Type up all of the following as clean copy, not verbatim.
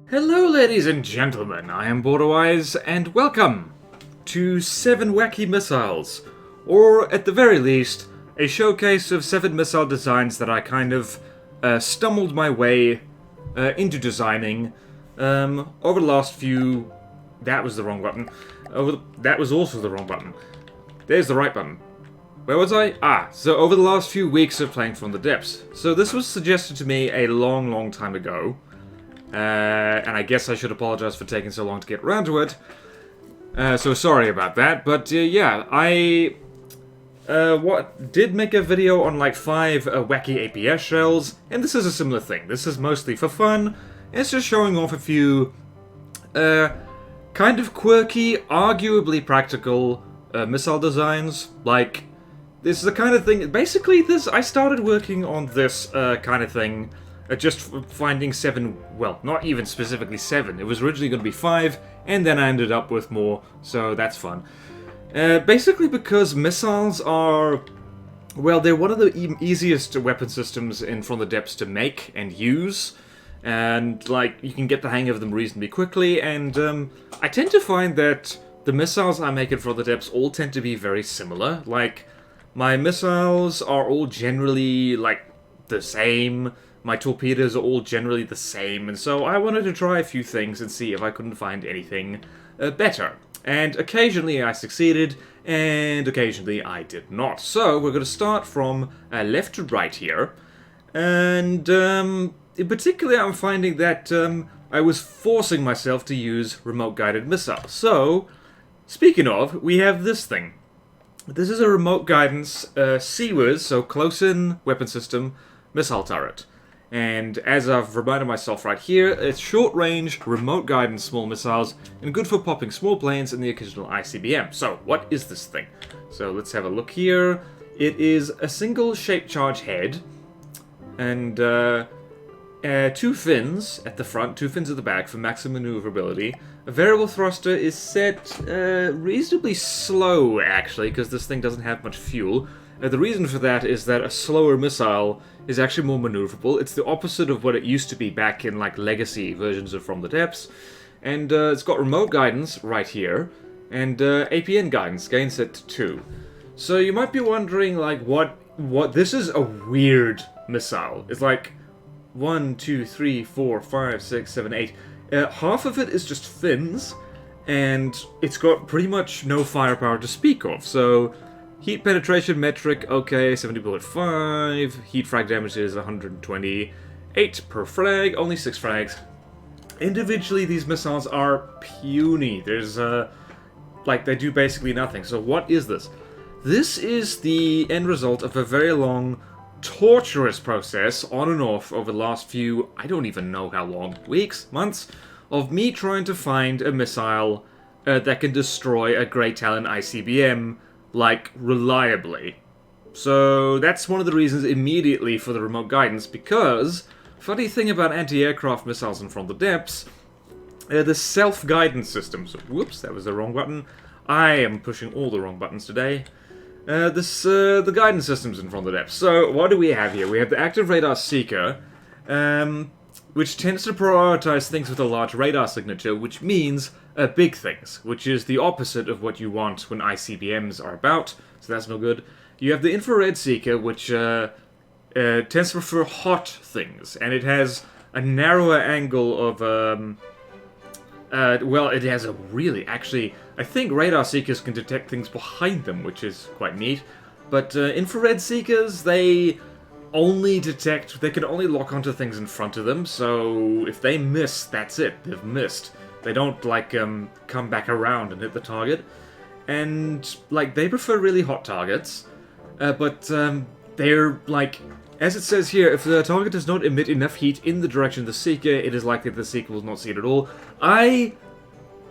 Hello ladies and gentlemen, I am BorderWise, and welcome to 7 Whacky missiles, or at the very least, a showcase of 7 missile designs that I kind of stumbled my way into designing over the last few... That was the wrong button. That was also the wrong button. There's the right button. Where was I? So over the last few weeks of playing From the Depths. So this was suggested to me a long time ago. And I guess I should apologize for taking so long to get around to it. So sorry about that. But yeah, I did make a video on like 5 Whacky APS shells, and this is a similar thing. This is mostly for fun. It's just showing off a few kind of quirky, arguably practical missile designs. Like, this is the kind of thing... Basically, I started working on this kind of thing just finding 7, well, not even specifically 7. It was originally going to be 5, and then I ended up with more, so that's fun. Basically because missiles are... Well, they're one of the easiest weapon systems in From the Depths to make and use. And, like, you can get the hang of them reasonably quickly, and I tend to find that the missiles I make in From the Depths all tend to be very similar. Like, my missiles are all generally, like, the same. My torpedoes are all generally the same, and so I wanted to try a few things and see if I couldn't find anything better. And occasionally I succeeded, and occasionally I did not. So we're going to start from left to right here, and in particular I'm finding that I was forcing myself to use remote-guided missiles. So, speaking of, we have this thing. This is a remote guidance CIWS, so close-in weapon system, missile turret. And as I've reminded myself right here, it's short-range, remote guidance small missiles, and good for popping small planes and the occasional ICBM. So, what is this thing? So, let's have a look here. It is a single shape charge head, and 2 fins at the front, 2 fins at the back for maximum maneuverability. A variable thruster is set reasonably slow, actually, because this thing doesn't have much fuel. The reason for that is that a slower missile is actually more maneuverable. It's the opposite of what it used to be back in like legacy versions of From the Depths. And it's got remote guidance right here, and APN guidance, gain set to 2. So you might be wondering, like, what this is a weird missile. It's like 1, 2, 3, 4, 5, 6, 7, 8. Half of it is just fins, and it's got pretty much no firepower to speak of. So heat penetration metric, okay, 70 bullet 5. Heat frag damage is 128 per frag, only 6 frags. Individually, these missiles are puny. There's, like, they do basically nothing. So what is this? This is the end result of a very long, torturous process, on and off, over the last few, I don't even know how long, weeks, months, of me trying to find a missile that can destroy a Great Talon ICBM, like, reliably. So that's one of the reasons immediately for the remote guidance, because, funny thing about anti-aircraft missiles and From the Depths, the self-guidance system. So, whoops, that was the wrong button. I am pushing all the wrong buttons today. The guidance systems in From the Depths. So, what do we have here? We have the active radar seeker, which tends to prioritize things with a large radar signature, which means big things, which is the opposite of what you want when ICBMs are about, so that's no good. You have the infrared seeker, which tends to prefer hot things, and it has a narrower angle of, well, it has a really, actually, I think radar seekers can detect things behind them, which is quite neat, but infrared seekers, they only detect, they can only lock onto things in front of them, so if they miss, that's it, they've missed. They don't, like, come back around and hit the target. And, like, they prefer really hot targets. But they're, like, as it says here, if the target does not emit enough heat in the direction of the seeker, it is likely the seeker will not see it at all. I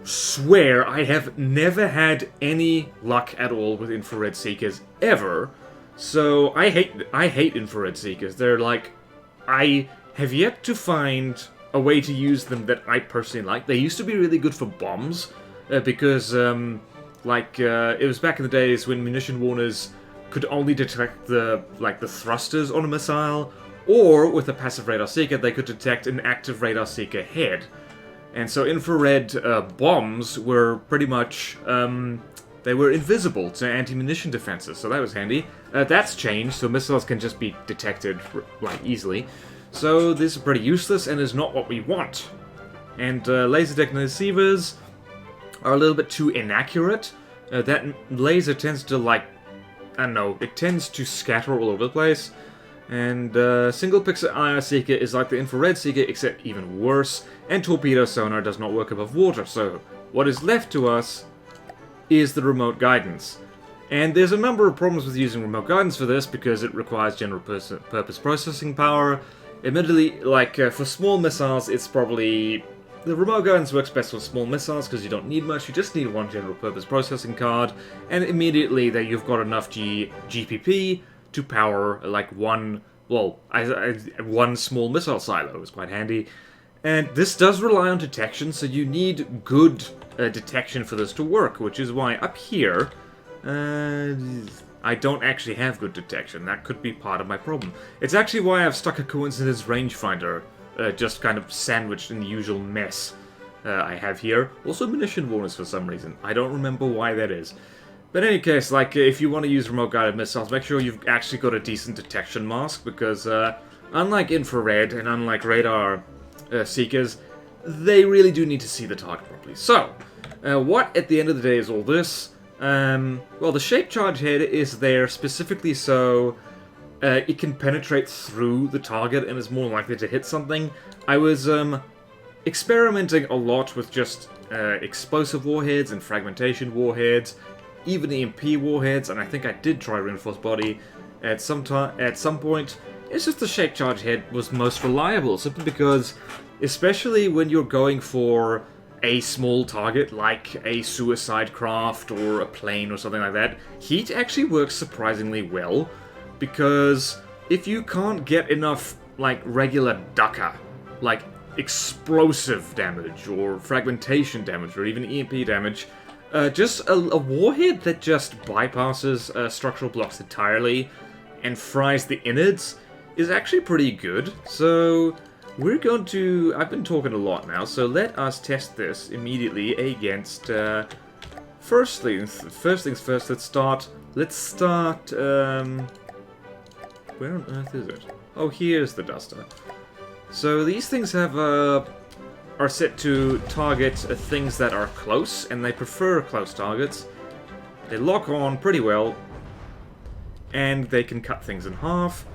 swear I have never had any luck at all with infrared seekers, ever. So, I hate infrared seekers. They're, like, I have yet to find a way to use them that I personally like. They used to be really good for bombs, because, it was back in the days when munition warners could only detect the thrusters on a missile, or with a passive radar seeker, they could detect an active radar seeker head. And so infrared bombs were pretty much, they were invisible to anti-munition defenses, so that was handy. That's changed, so missiles can just be detected, like, easily. So this is pretty useless and is not what we want. And laser deceivers are a little bit too inaccurate. That laser tends to, like, I don't know, it tends to scatter all over the place. And single pixel IR seeker is like the infrared seeker, except even worse. And torpedo sonar does not work above water, so what is left to us is the remote guidance. And there's a number of problems with using remote guidance for this, because it requires general purpose processing power. Admittedly, like, for small missiles, it's probably... The remote guidance works best with small missiles, because you don't need much, you just need one general purpose processing card, and immediately that you've got enough GPP to power, like, one small missile silo. Is quite handy. And this does rely on detection, so you need good detection for this to work, which is why up here... I don't actually have good detection. That could be part of my problem. It's actually why I've stuck a coincidence rangefinder, just kind of sandwiched in the usual mess I have here. Also munition bonus for some reason. I don't remember why that is. But in any case, like, if you want to use remote-guided missiles, make sure you've actually got a decent detection mask, because unlike infrared and unlike radar seekers, they really do need to see the target properly. So, what at the end of the day is all this? Well, the shape charge head is there specifically so it can penetrate through the target and is more likely to hit something. I was experimenting a lot with just explosive warheads and fragmentation warheads, even EMP warheads, and I think I did try reinforced body at some point. It's just the shape charge head was most reliable, simply because, especially when you're going for a small target like a suicide craft or a plane or something like that, heat actually works surprisingly well, because if you can't get enough, like, regular ducker, like explosive damage or fragmentation damage or even EMP damage, just a warhead that just bypasses structural blocks entirely and fries the innards is actually pretty good. So we're going to... I've been talking a lot now, so let us test this immediately against... First things first, let's start... where on earth is it? Oh, here's the duster. So these things have are set to target things that are close, and they prefer close targets. They lock on pretty well, and they can cut things in half.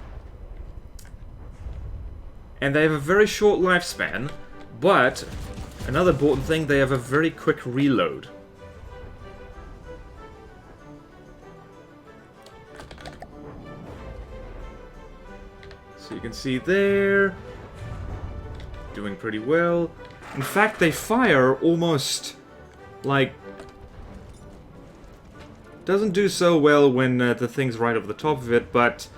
And they have a very short lifespan, but another important thing, they have a very quick reload. So you can see there, doing pretty well. In fact, they fire almost like... Doesn't do so well when the thing's right over the top of it, but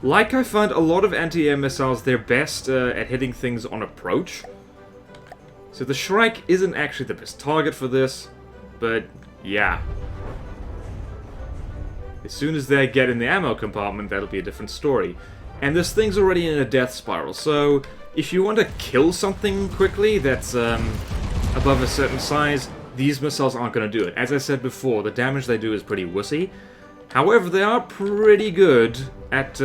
like I find a lot of anti-air missiles, they're best at hitting things on approach. So the Shrike isn't actually the best target for this, but yeah. As soon as they get in the ammo compartment, that'll be a different story. And this thing's already in a death spiral, so if you want to kill something quickly that's above a certain size, these missiles aren't going to do it. As I said before, the damage they do is pretty wussy. However, they are pretty good at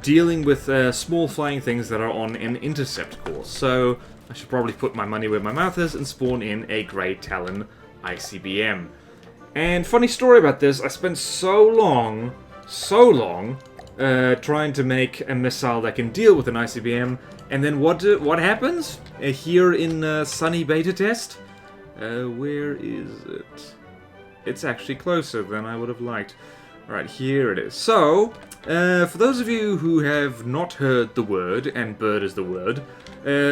dealing with small flying things that are on an intercept course. So I should probably put my money where my mouth is and spawn in a Grey Talon ICBM. And funny story about this, I spent so long, trying to make a missile that can deal with an ICBM, and then what happens? Here in sunny beta test? Where is it? It's actually closer than I would have liked. Alright, here it is. So, for those of you who have not heard the word, and bird is the word,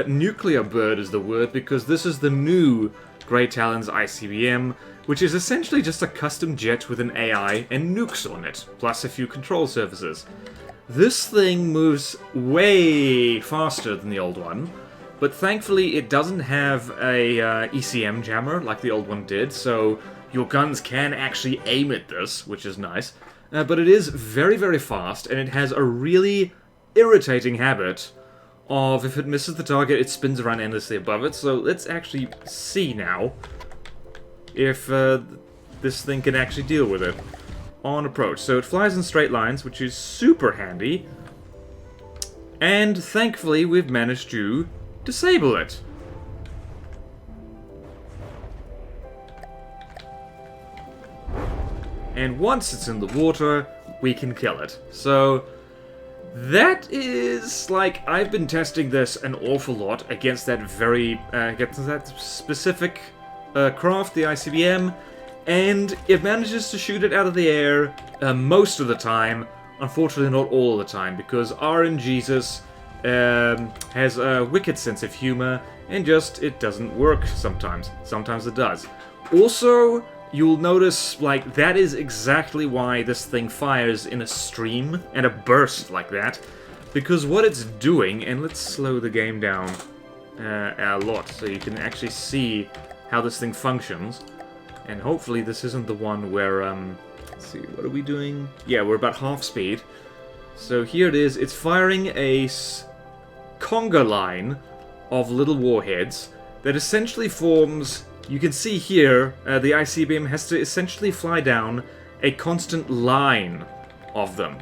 nuclear bird is the word, because this is the new Grey Talon's ICBM, which is essentially just a custom jet with an AI and nukes on it, plus a few control surfaces. This thing moves way faster than the old one, but thankfully it doesn't have a ECM jammer like the old one did, so your guns can actually aim at this, which is nice. But it is very, very fast, and it has a really irritating habit of if it misses the target, it spins around endlessly above it. So let's actually see now if this thing can actually deal with it on approach. So it flies in straight lines, which is super handy. And thankfully, we've managed to disable it. And once it's in the water, we can kill it. So that is, like, I've been testing this an awful lot against that against that specific craft, the ICBM, and it manages to shoot it out of the air most of the time. Unfortunately, not all the time, because RNGesus has a wicked sense of humor, and just, it doesn't work sometimes. Sometimes it does. Also, you'll notice, like, that is exactly why this thing fires in a stream and a burst like that. Because what it's doing, and let's slow the game down a lot so you can actually see how this thing functions. And hopefully this isn't the one where, let's see, what are we doing? Yeah, we're about half speed. So here it is, it's firing a conga line of little warheads that essentially forms... You can see here, the ICBM has to essentially fly down a constant line of them.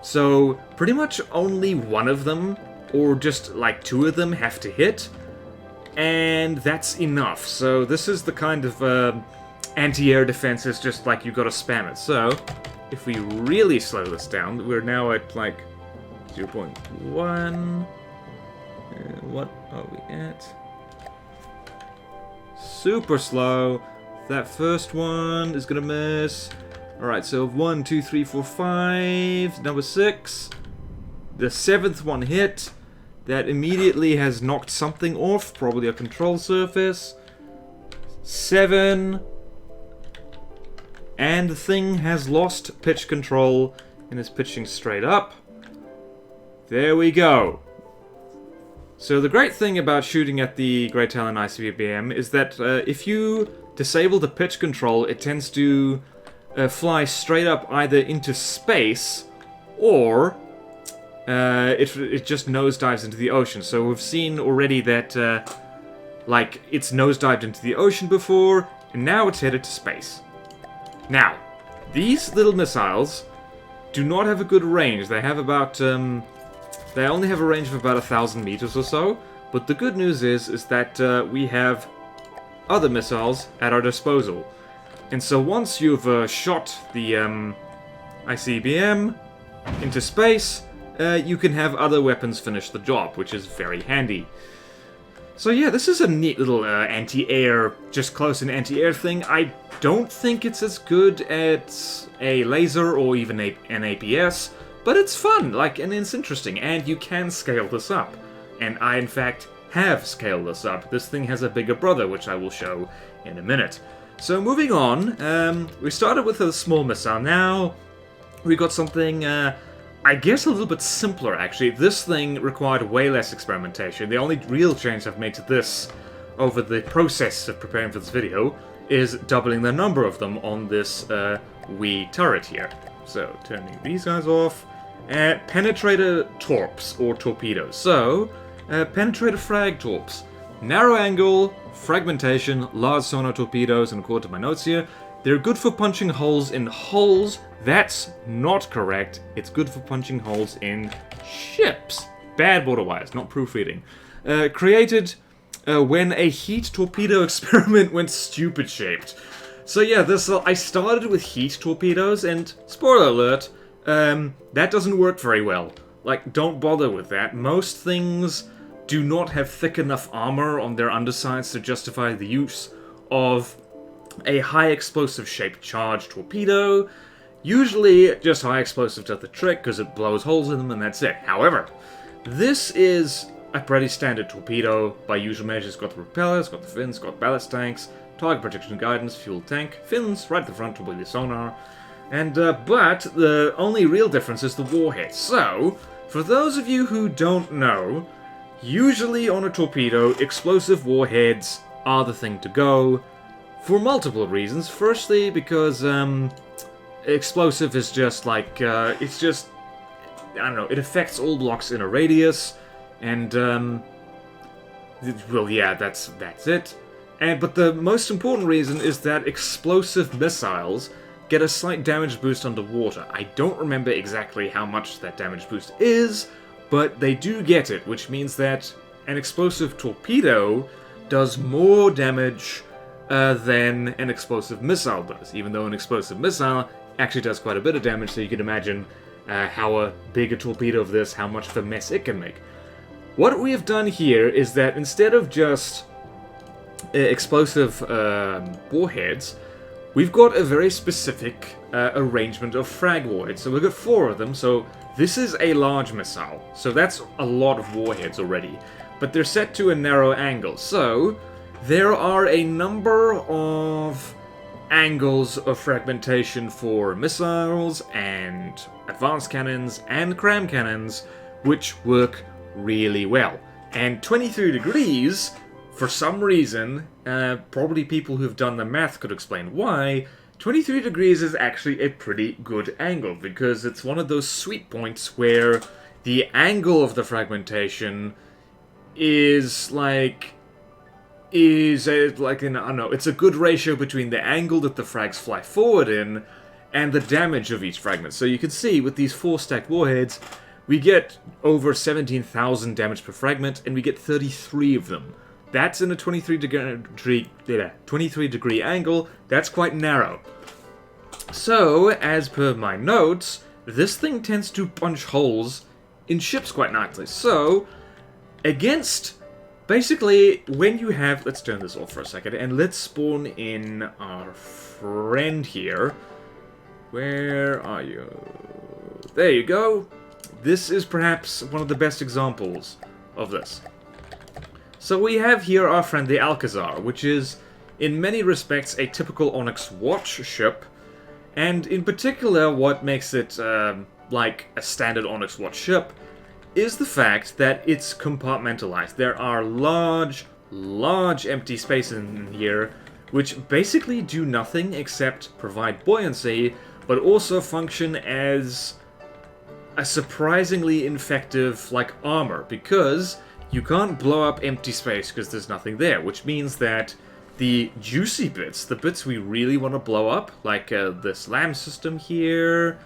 So, pretty much only one of them, or just like two of them, have to hit. And that's enough. So, this is the kind of anti-air defense, is just like you gotta spam it. So, if we really slow this down, we're now at like 0.1. What are we at? Super slow. That first one is gonna miss. Alright, so 1, 2, 3, 4, 5. Number 6. The 7th one hit. That immediately has knocked something off, probably a control surface. 7. And the thing has lost pitch control and is pitching straight up. There we go. So the great thing about shooting at the Great Talon ICBM is that if you disable the pitch control, it tends to fly straight up either into space or it just nosedives into the ocean. So we've seen already that like it's nosedived into the ocean before, and now it's headed to space. Now, these little missiles do not have a good range. They have about they only have a range of about 1,000 meters or so, but the good news is that we have other missiles at our disposal. And so once you've shot the ICBM into space, you can have other weapons finish the job, which is very handy. So yeah, this is a neat little anti-air, just close and anti-air thing. I don't think it's as good at a laser or even an APS, but it's fun, like, and it's interesting, and you can scale this up. And I, in fact, have scaled this up. This thing has a bigger brother, which I will show in a minute. So moving on, we started with a small missile. Now we got something, I guess a little bit simpler, actually. This thing required way less experimentation. The only real change I've made to this over the process of preparing for this video is doubling the number of them on this wee turret here. So, turning these guys off. Penetrator torps, or torpedoes. So, penetrator frag torps. Narrow angle, fragmentation, large sonar torpedoes, and according to my notes here, they're good for punching holes in hulls. That's not correct. It's good for punching holes in ships. Bad BorderWise, not proofreading. Created when a heat torpedo experiment went stupid-shaped. So yeah, I started with heat torpedoes, and spoiler alert, that doesn't work very well. Like, don't bother with that. Most things do not have thick enough armor on their undersides to justify the use of a high explosive shaped charge torpedo. Usually, just high explosive does the trick, because it blows holes in them and that's it. However, this is a pretty standard torpedo. By usual measures, it's got the propellers, got the fins, got ballast tanks, target protection and guidance, fuel tank, fins right at the front to be the sonar. And, but the only real difference is the warhead. So, for those of you who don't know, usually on a torpedo, explosive warheads are the thing to go. For multiple reasons. Firstly, because, explosive is just like, it's just, I don't know, it affects all blocks in a radius, And, well, yeah, that's it. But the most important reason is that explosive missiles get a slight damage boost underwater. I don't remember exactly how much that damage boost is, but they do get it, which means that an explosive torpedo does more damage than an explosive missile does, even though an explosive missile actually does quite a bit of damage, so you can imagine how big a torpedo of this, how much of a mess it can make. What we have done here is that instead of just explosive warheads, we've got a very specific arrangement of frag warheads. So we've got 4 of them, so this is a large missile. So that's a lot of warheads already. But they're set to a narrow angle. So there are a number of angles of fragmentation for missiles and advanced cannons and cram cannons, which work really well. And 23 degrees, for some reason, probably people who've done the math could explain why, 23 degrees is actually a pretty good angle, because it's one of those sweet points where the angle of the fragmentation is like, I don't know, it's a good ratio between the angle that the frags fly forward in and the damage of each fragment. So you can see with these 4 stacked warheads, we get over 17,000 damage per fragment, and we get 33 of them. That's in a 23 degree angle. That's quite narrow. So, as per my notes, this thing tends to punch holes in ships quite nicely. So, against, basically, when you have, let's turn this off for a second, and let's spawn in our friend here. Where are you? There you go. This is perhaps one of the best examples of this. So we have here our friend the Alcazar, which is, in many respects, a typical Onyx Watch ship, and in particular what makes it like a standard Onyx Watch ship is the fact that it's compartmentalized. There are large empty spaces in here, which basically do nothing except provide buoyancy, but also function as a surprisingly effective, like, armor, because you can't blow up empty space because there's nothing there, which means that the juicy bits, the bits we really want to blow up, like this LAM system here,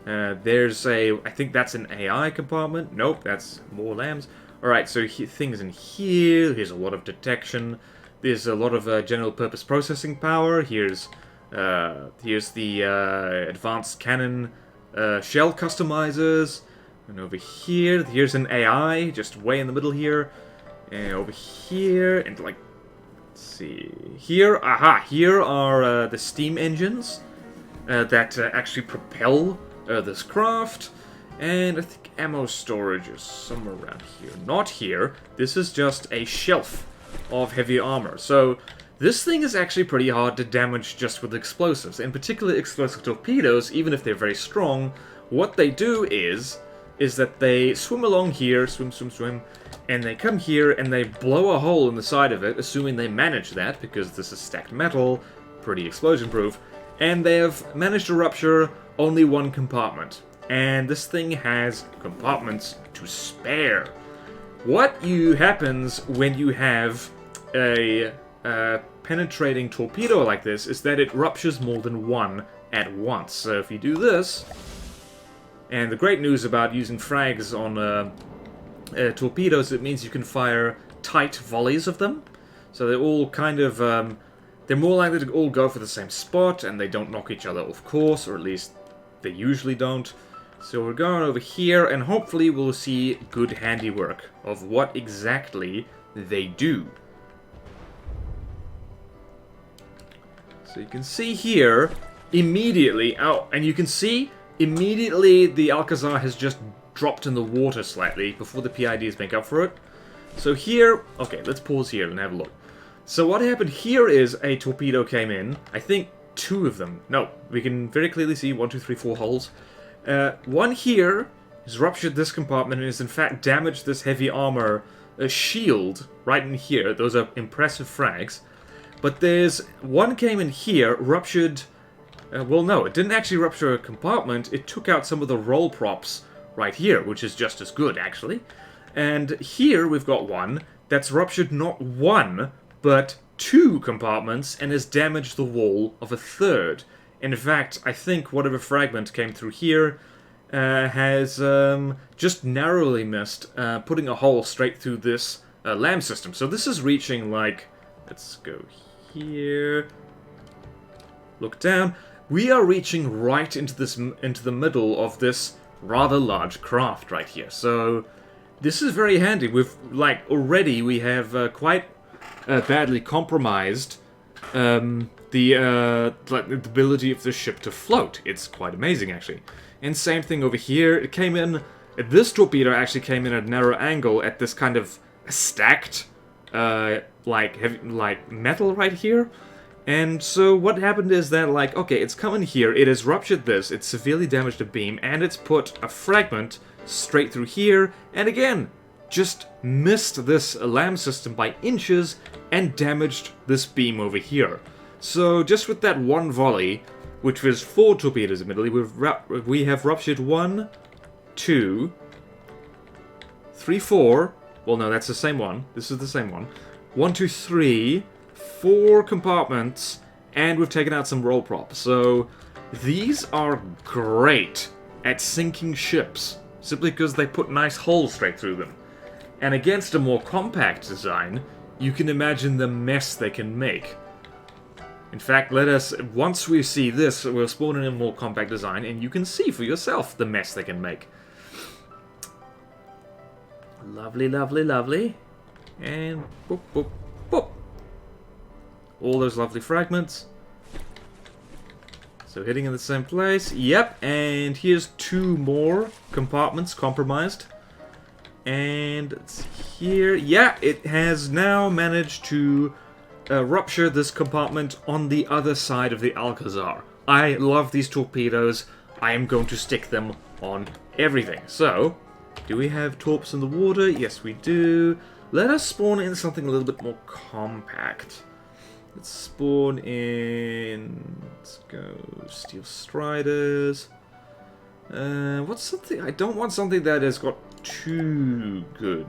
there's I think that's an AI compartment. Nope, that's more LAMs. Alright, so things in here, here's a lot of detection, there's a lot of general purpose processing power, here's the advanced cannon shell customizers, and over here, here's an AI, just way in the middle here, and over here, and like, let's see, here, here are the steam engines that actually propel this craft, and I think ammo storage is somewhere around here. Not here, this is just a shelf of heavy armor, so this thing is actually pretty hard to damage just with explosives. In particular, explosive torpedoes, even if they're very strong, what they do is that they swim along here, swim, and they come here and they blow a hole in the side of it, assuming they manage that, because this is stacked metal, pretty explosion-proof, and they have managed to rupture only 1 compartment. And this thing has compartments to spare. What happens when you have a penetrating torpedo like this is that it ruptures more than 1 at once. So if you do this, and the great news about using frags on torpedoes, it means you can fire tight volleys of them. So they're all kind of, they're more likely to all go for the same spot, and they don't knock each other off course, or at least they usually don't. So we're going over here, and hopefully we'll see good handiwork of what exactly they do. So you can see here, immediately, and you can see, immediately the Alcazar has just dropped in the water slightly before the PIDs make up for it. So here, okay, let's pause here and have a look. So what happened here is a torpedo came in, I think 2 of them. No, we can very clearly see 1, 2, 3, 4 holes. One here has ruptured this compartment and has in fact damaged this heavy armor shield right in here. Those are impressive frags. But there's one came in here, ruptured. Well, no, it didn't actually rupture a compartment. It took out some of the roll props right here, which is just as good, actually. And here we've got one that's ruptured not one, but 2 compartments and has damaged the wall of a 3rd. In fact, I think whatever fragment came through here has just narrowly missed putting a hole straight through this LAM system. So this is reaching like, let's go here, look down. We are reaching right into the middle of this rather large craft right here. So this is very handy. We've already we have quite badly compromised the ability of the ship to float. It's quite amazing actually. And same thing over here. It came in. This torpedo actually came in at a narrow angle at this kind of stacked like metal right here. And so what happened is that, like, okay, it's come in here, it has ruptured this, it's severely damaged a beam, and it's put a fragment straight through here, and again, just missed this LAM system by inches and damaged this beam over here. So just with that one volley, which was 4 torpedoes admittedly, we have ruptured 1, 2, 3, 4, well no, that's the same one, this is the same one, 1, 2, 3, 4 compartments, and we've taken out some roll props. So these are great at sinking ships, simply because they put nice holes straight through them. And against a more compact design, you can imagine the mess they can make. In fact, once we see this, we'll spawn in a more compact design, and you can see for yourself the mess they can make. Lovely, lovely, lovely. And boop, boop, boop. All those lovely fragments. So hitting in the same place. Yep, and here's 2 more compartments compromised. And it's here. Yeah, it has now managed to rupture this compartment on the other side of the Alcazar. I love these torpedoes. I am going to stick them on everything. So, do we have torps in the water? Yes, we do. Let us spawn in something a little bit more compact. Let's spawn in... Let's go Steel Striders. What's something... I don't want something that has got too good.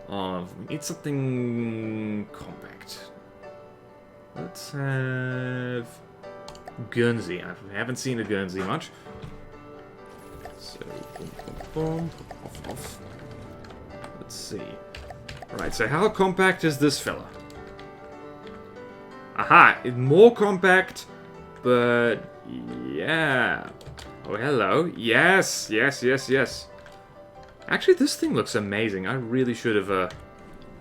We need something compact. Let's have... Guernsey. I haven't seen a Guernsey much. So, boom, boom, boom. Off. Let's see. Right, so how compact is this fella? Aha, more compact, but yeah. Oh, hello. Yes, yes, yes, yes. Actually, this thing looks amazing. I really should have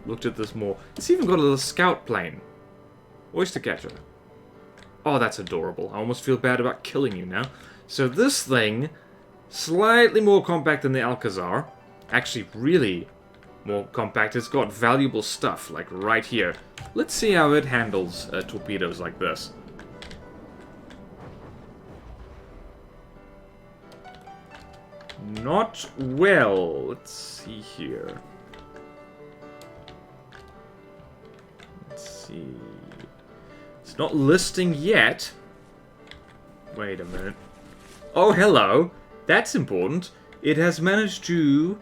looked at this more. It's even got a little scout plane. Oyster catcher. Oh, that's adorable. I almost feel bad about killing you now. So this thing, slightly more compact than the Alcazar. Actually, really more compact. It's got valuable stuff, like right here. Let's see how it handles torpedoes like this. Not well. Let's see here. Let's see. It's not listing yet. Wait a minute. Oh, hello. That's important. It has managed to...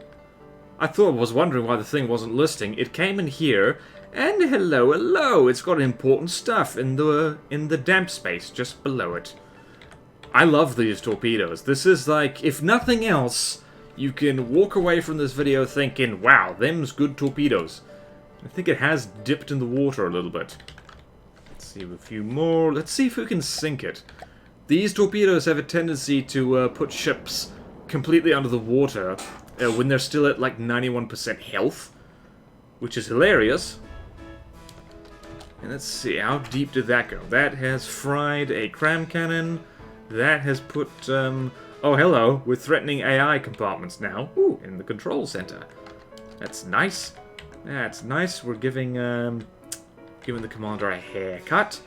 I was wondering why the thing wasn't listing. It came in here, and hello, hello. It's got important stuff in the damp space just below it. I love these torpedoes. This is like, if nothing else, you can walk away from this video thinking, wow, them's good torpedoes. I think it has dipped in the water a little bit. Let's see a few more. Let's see if we can sink it. These torpedoes have a tendency to put ships completely under the water when they're still at like 91% health, which is hilarious. And let's see, how deep did that go? That has fried a cram cannon. That has put, oh hello, we're threatening AI compartments now. Ooh, in the control center. That's nice. That's nice. We're giving the commander a haircut.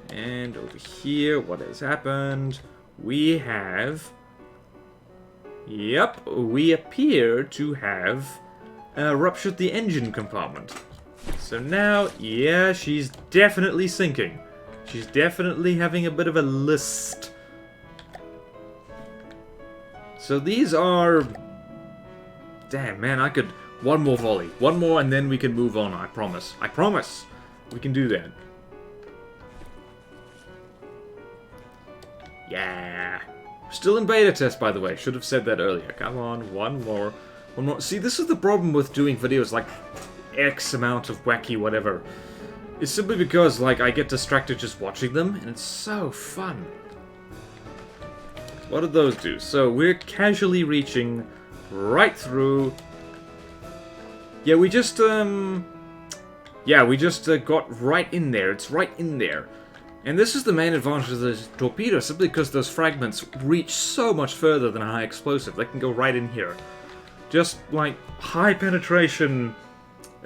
And over here, what has happened? We have... Yep, we appear to have ruptured the engine compartment. So now, yeah, she's definitely sinking. She's definitely having a bit of a list. So these are Damn, man, I could... One more volley. One more and then we can move on, I promise. I promise! We can do that. Yeah! Still in beta test, by the way. Should have said that earlier. Come on, one more. One more. See, this is the problem with doing videos like X amount of wacky whatever. It's simply because, like, I get distracted just watching them, and it's so fun. What did those do? So, we're casually reaching right through... Yeah, we just, got right in there. It's right in there. And this is the main advantage of the Torpedo, simply because those fragments reach so much further than a high explosive. They can go right in here. Just, like, high penetration...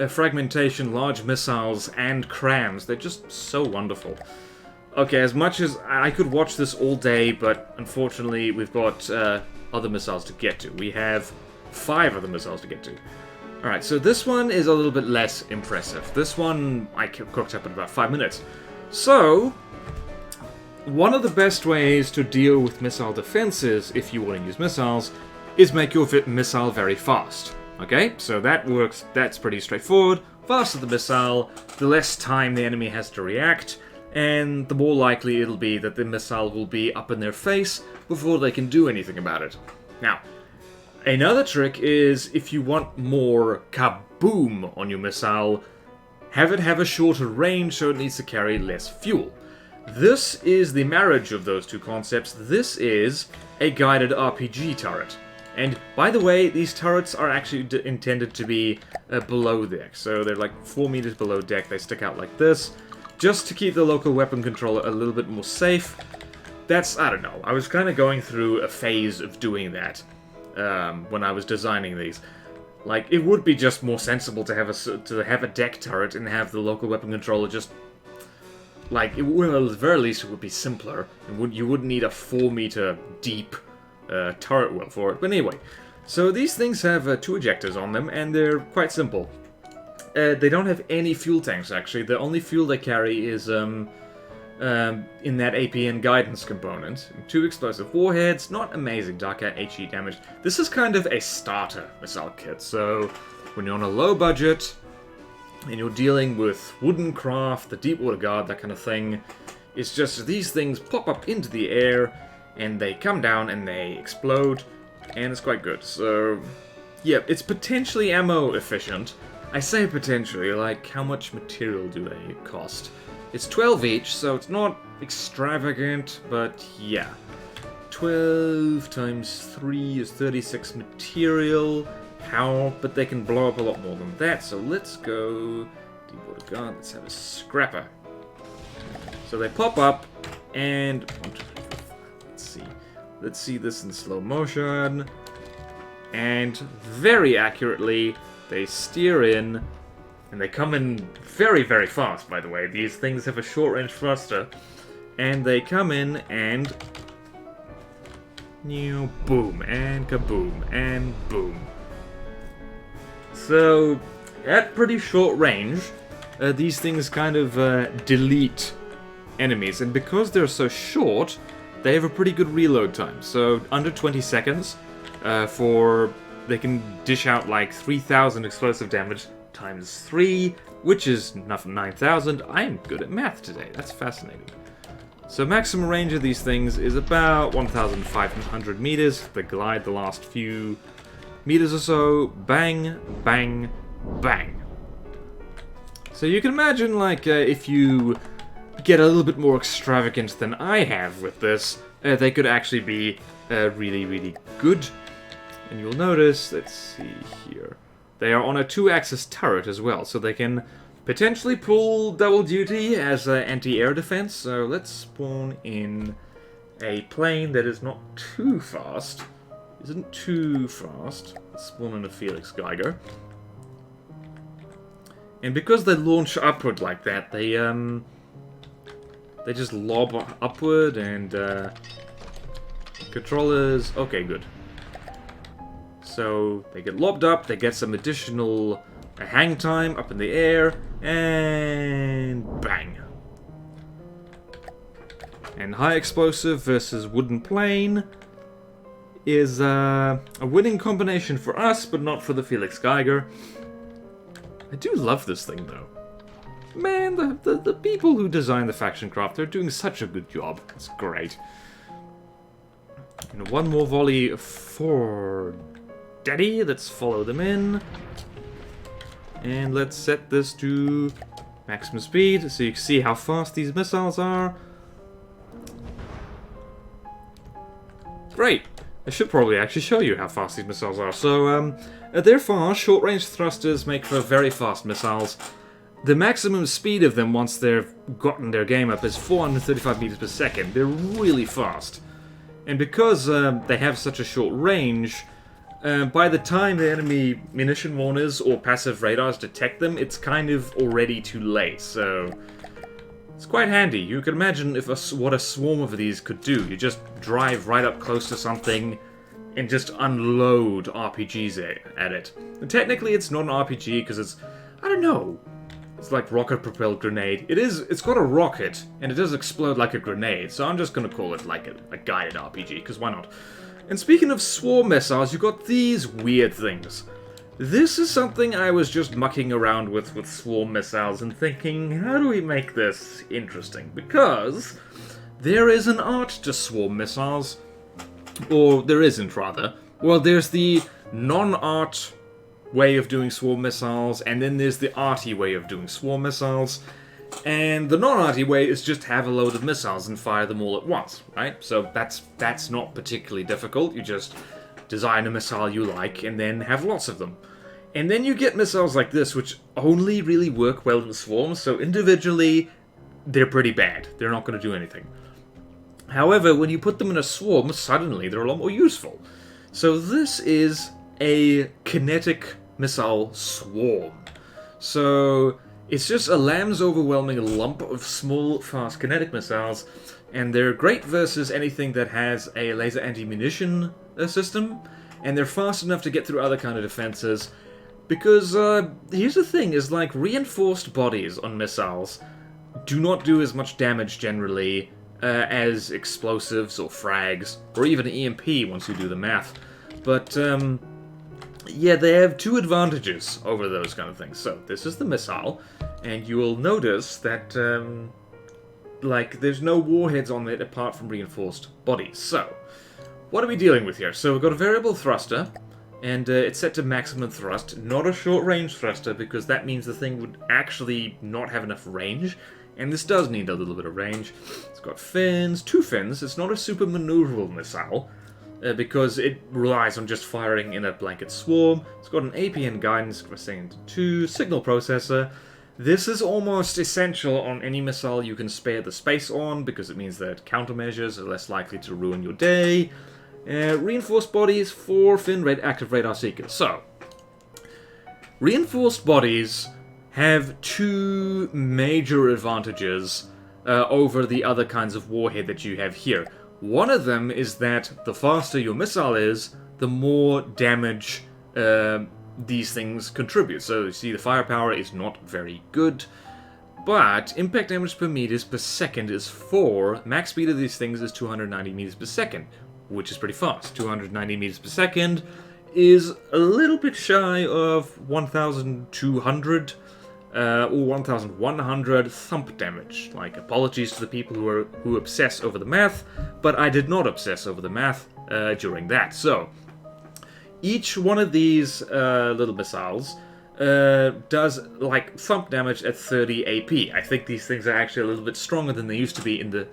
fragmentation, large missiles, and crams. They're just so wonderful. Okay, as much as I could watch this all day, but unfortunately we've got other missiles to get to. We have 5 other missiles to get to. Alright, so this one is a little bit less impressive. This one I cooked up in about 5 minutes. So, one of the best ways to deal with missile defenses, if you want to use missiles, is make your missile very fast. Okay, so that works, that's pretty straightforward. Faster the missile, the less time the enemy has to react, and the more likely it'll be that the missile will be up in their face before they can do anything about it. Now, another trick is if you want more kaboom on your missile, have it have a shorter range so it needs to carry less fuel. This is the marriage of those two concepts. This is a guided RPG turret. And, by the way, these turrets are actually intended to be below deck. So they're like 4 meters below deck. They stick out like this, just to keep the local weapon controller a little bit more safe. That's, I don't know, I was kind of going through a phase of doing that when I was designing these. Like, it would be just more sensible to have a deck turret and have the local weapon controller just... Like, well, at the very least, it would be simpler. You wouldn't need a 4 meter deep... turret wheel for it. But anyway, so these things have 2 ejectors on them, and they're quite simple. They don't have any fuel tanks, actually. The only fuel they carry is in that APN guidance component. 2 explosive warheads, not amazing Darker HE damage. This is kind of a starter missile kit, so when you're on a low budget, and you're dealing with wooden craft, the Deepwater Guard, that kind of thing, it's just these things pop up into the air, and they come down and they explode, and it's quite good. So, yeah, it's potentially ammo efficient. I say potentially, like, how much material do they cost? It's 12 each, so it's not extravagant, but yeah. 12 times 3 is 36 material. How? But they can blow up a lot more than that, so let's go... Deepwater Guard, let's have a scrapper. So they pop up, and... Let's see this in slow motion. And very accurately, they steer in. And they come in very, very fast, by the way. These things have a short-range thruster. And they come in and... boom, and kaboom, and boom. So, at pretty short range, these things kind of delete enemies. And because they're so short... They have a pretty good reload time, so under 20 seconds they can dish out like 3,000 explosive damage times 3, which is 9,000. I am good at math today, that's fascinating. So maximum range of these things is about 1,500 meters. They glide the last few meters or so, bang, bang, bang. So you can imagine, like, if you... get a little bit more extravagant than I have with this, they could actually be really, really good. And you'll notice, let's see here, they are on a 2-axis turret as well, so they can potentially pull double duty as anti-air defense. So let's spawn in a plane that is not too fast. Isn't too fast. Let's spawn in a Felix Geiger. And because they launch upward like that, they just lob upward, and controllers... Okay, good. So they get lobbed up, they get some additional hang time up in the air, and bang. And high explosive versus wooden plane is a winning combination for us, but not for the Felix Geiger. I do love this thing, though. Man, the people who designed the faction craft, they're doing such a good job. It's great. And one more volley for Daddy. Let's follow them in. And let's set this to maximum speed, so you can see how fast these missiles are. Great! I should probably actually show you how fast these missiles are. So, they're fast. Short-range thrusters make for very fast missiles. The maximum speed of them, once they've gotten their game up, is 435 meters per second. They're really fast. And because they have such a short range, by the time the enemy munition warners or passive radars detect them, it's kind of already too late. So it's quite handy. You can imagine if what a swarm of these could do. You just drive right up close to something and just unload RPGs at it. And technically it's not an RPG because it's, I don't know, it's like rocket-propelled grenade. It's got a rocket, and it does explode like a grenade, so I'm just gonna call it like a guided RPG, because why not? And speaking of swarm missiles, you've got these weird things. This is something I was just mucking around with swarm missiles and thinking, how do we make this interesting? Because there is an art to swarm missiles, or there isn't, rather. Well, there's the non-art way of doing swarm missiles, and then there's the arty way of doing swarm missiles. And the non-arty way is just have a load of missiles and fire them all at once, right? So that's not particularly difficult. You just design a missile you like and then have lots of them. And then you get missiles like this, which only really work well in swarms, so individually they're pretty bad. They're not going to do anything. However, when you put them in a swarm, suddenly they're a lot more useful. So this is a kinetic missile swarm. So it's just a lamb's overwhelming lump of small, fast kinetic missiles, and they're great versus anything that has a laser anti-munition system, and they're fast enough to get through other kind of defenses, because here's the thing, is like reinforced bodies on missiles do not do as much damage generally as explosives or frags, or even EMP once you do the math. But yeah, they have two advantages over those kind of things. So this is the missile, and you will notice that like there's no warheads on it apart from reinforced bodies. So what are we dealing with here? So we've got a variable thruster, and it's set to maximum thrust, not a short-range thruster, because that means the thing would actually not have enough range, and this does need a little bit of range. It's got fins, two fins. It's not a super maneuverable missile, because it relies on just firing in a blanket swarm. It's got an APN guidance for second 2, signal processor. This is almost essential on any missile you can spare the space on, because it means that countermeasures are less likely to ruin your day. Reinforced bodies for fin active radar seekers. So, reinforced bodies have two major advantages over the other kinds of warhead that you have here. One of them is that the faster your missile is, the more damage these things contribute. So you see the firepower is not very good, but impact damage per meters per second is 4. Max speed of these things is 290 meters per second, which is pretty fast. 290 meters per second is a little bit shy of 1,200 or 1,100 thump damage. Like, apologies to the people who obsess over the math, but I did not obsess over the math during that. So, each one of these little missiles does, like, thump damage at 30 AP. I think these things are actually a little bit stronger than they used to be in the...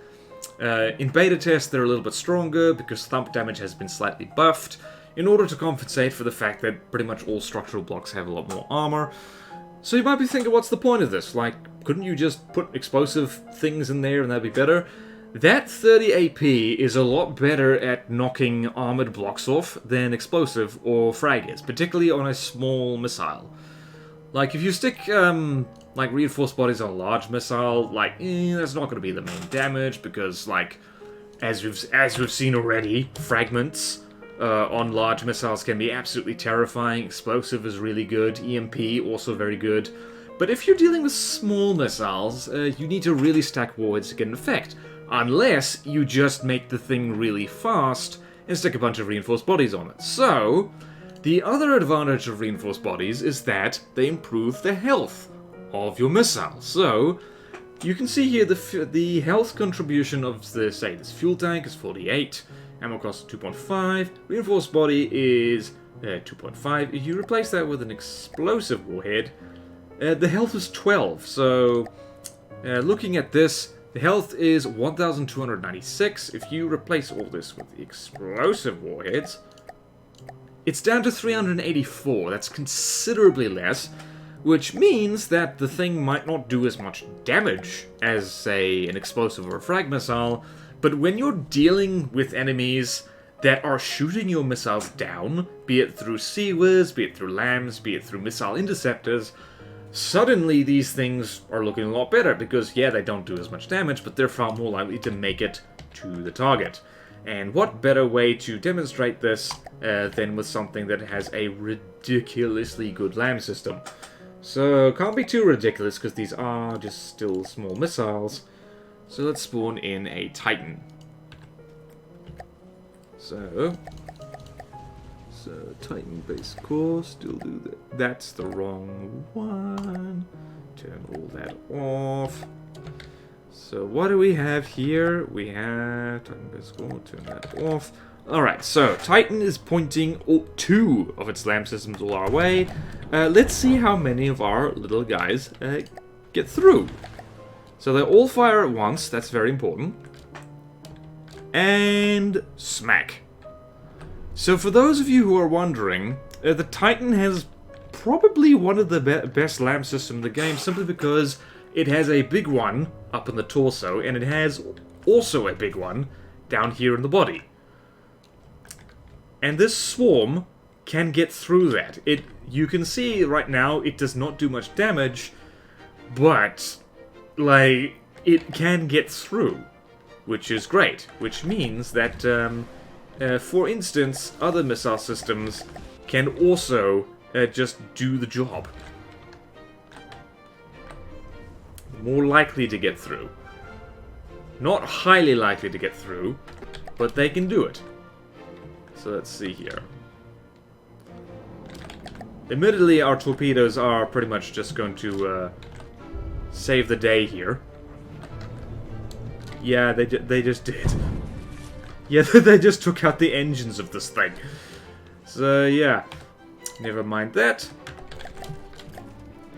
in beta tests, they're a little bit stronger because thump damage has been slightly buffed in order to compensate for the fact that pretty much all structural blocks have a lot more armor. So you might be thinking, what's the point of this? Like, couldn't you just put explosive things in there and that'd be better? That 30 AP is a lot better at knocking armored blocks off than explosive or frag is, particularly on a small missile. Like, if you stick, like, reinforced bodies on a large missile, like, that's not going to be the main damage, because, like, as we've seen already, fragments on large missiles can be absolutely terrifying. Explosive is really good. EMP, also very good. But if you're dealing with small missiles, you need to really stack warheads to get an effect. Unless you just make the thing really fast and stick a bunch of reinforced bodies on it. So, the other advantage of reinforced bodies is that they improve the health of your missile. So, you can see here the health contribution of this fuel tank is 48, ammo cost is 2.5, reinforced body is 2.5. If you replace that with an explosive warhead, the health is 12. So, looking at this, the health is 1,296. If you replace all this with the explosive warheads, it's down to 384. That's considerably less, which means that the thing might not do as much damage as, say, an explosive or a frag missile, but when you're dealing with enemies that are shooting your missiles down, be it through CIWS, be it through LAMs, be it through missile interceptors, suddenly these things are looking a lot better, because yeah, they don't do as much damage, but they're far more likely to make it to the target. And what better way to demonstrate this than with something that has a ridiculously good LAM system. So, can't be too ridiculous, because these are just still small missiles. So let's spawn in a Titan. So Titan base core, still do that. That's the wrong one. Turn all that off. So what do we have here? We have Titan base core, turn that off. Alright, so Titan is pointing 2 of its LAM systems all our way. Let's see how many of our little guys get through. So they all fire at once, that's very important. And smack. So for those of you who are wondering, the Titan has probably one of the best LAM systems in the game, simply because it has a big one up in the torso, and it has also a big one down here in the body. And this swarm can get through that. You can see right now it does not do much damage, but like it can get through, which is great. Which means that, for instance, other missile systems can also just do the job. More likely to get through. Not highly likely to get through, but they can do it. So let's see here. Admittedly, our torpedoes are pretty much just going to save the day here. Yeah, they just did. Yeah, they just took out the engines of this thing. So yeah, never mind that.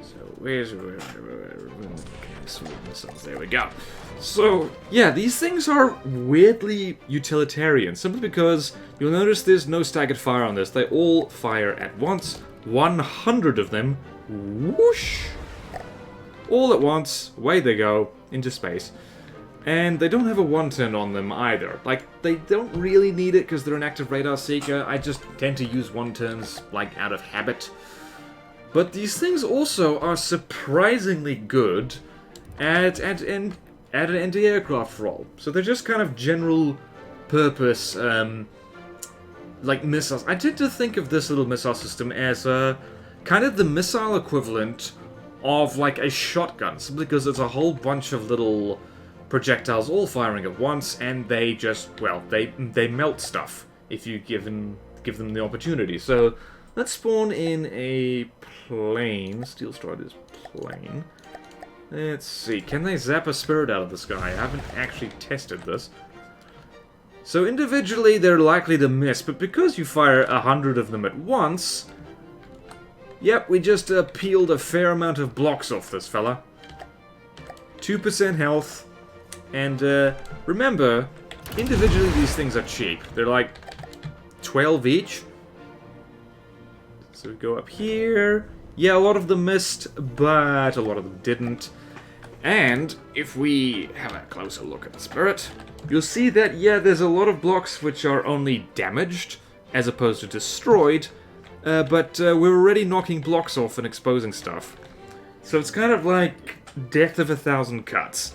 So where's missiles? There we go. So yeah, these things are weirdly utilitarian, simply because you'll notice there's no staggered fire on this. They all fire at once. 100 of them, whoosh, all at once, away they go into space. And they don't have a one-turn on them either. Like, they don't really need it because they're an active radar seeker. I just tend to use one-turns, like, out of habit. But these things also are surprisingly good at an anti-aircraft role. So they're just kind of general purpose, like, missiles. I tend to think of this little missile system as kind of the missile equivalent of, like, a shotgun. Simply because it's a whole bunch of little projectiles all firing at once, and they just, well, they melt stuff if you give them the opportunity. So let's spawn in a plane, Steel Strider's plane. Let's see, can they zap a spirit out of the sky? I haven't actually tested this. So individually they're likely to miss, but because you fire 100 of them at once, yep, we just peeled a fair amount of blocks off this fella. 2% health. And remember, individually these things are cheap. They're like 12 each. So we go up here. Yeah, a lot of them missed, but a lot of them didn't. And if we have a closer look at the spirit, you'll see that, yeah, there's a lot of blocks which are only damaged as opposed to destroyed. But we're already knocking blocks off and exposing stuff. So it's kind of like death of 1,000 cuts.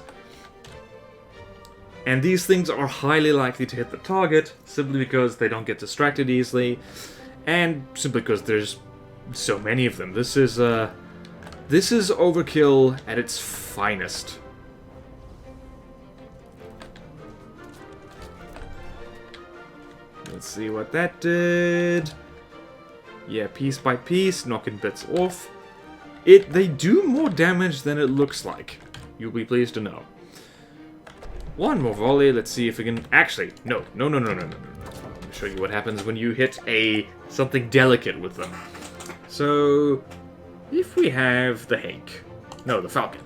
And these things are highly likely to hit the target, simply because they don't get distracted easily, and simply because there's so many of them. This is overkill at its finest. Let's see what that did. Yeah, piece by piece, knocking bits off. They do more damage than it looks like. You'll be pleased to know. One more volley. Let's see if we can... Actually, no. Let me show you what happens when you hit something delicate with them. So, if we have the Hake... No, the Falcon.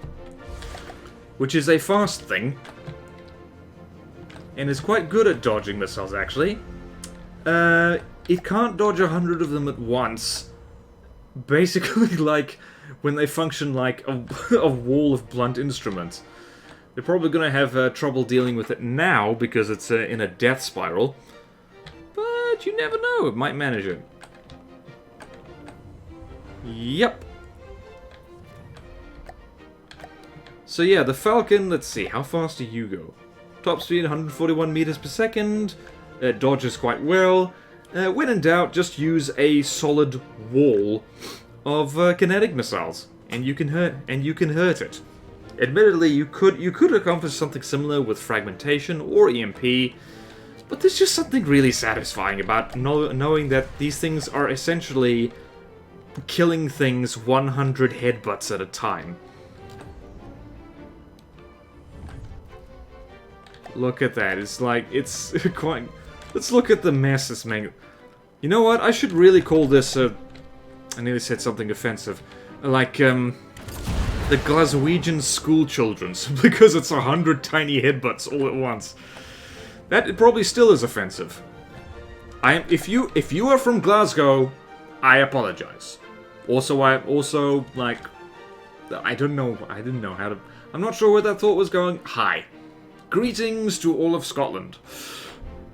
Which is a fast thing. And is quite good at dodging missiles, actually. It can't dodge 100 of them at once. Basically, like, when they function like a wall of blunt instruments. They're probably going to have trouble dealing with it now, because it's in a death spiral. But you never know, it might manage it. Yep. So yeah, the Falcon, let's see, how fast do you go? Top speed 141 meters per second, dodges quite well. When in doubt, just use a solid wall of kinetic missiles, and you can hurt it. Admittedly, you could accomplish something similar with fragmentation or EMP, but there's just something really satisfying about knowing that these things are essentially killing things 100 headbutts at a time. Look at that, it's like, it's quite... Let's look at the mess this man... You know what, I should really call this I nearly said something offensive. Like, the Glaswegian school children, because it's 100 tiny headbutts all at once. That probably still is offensive. If you are from Glasgow, I apologize. Also, like, I didn't know how to... I'm not sure where that thought was going. Hi. Greetings to all of Scotland.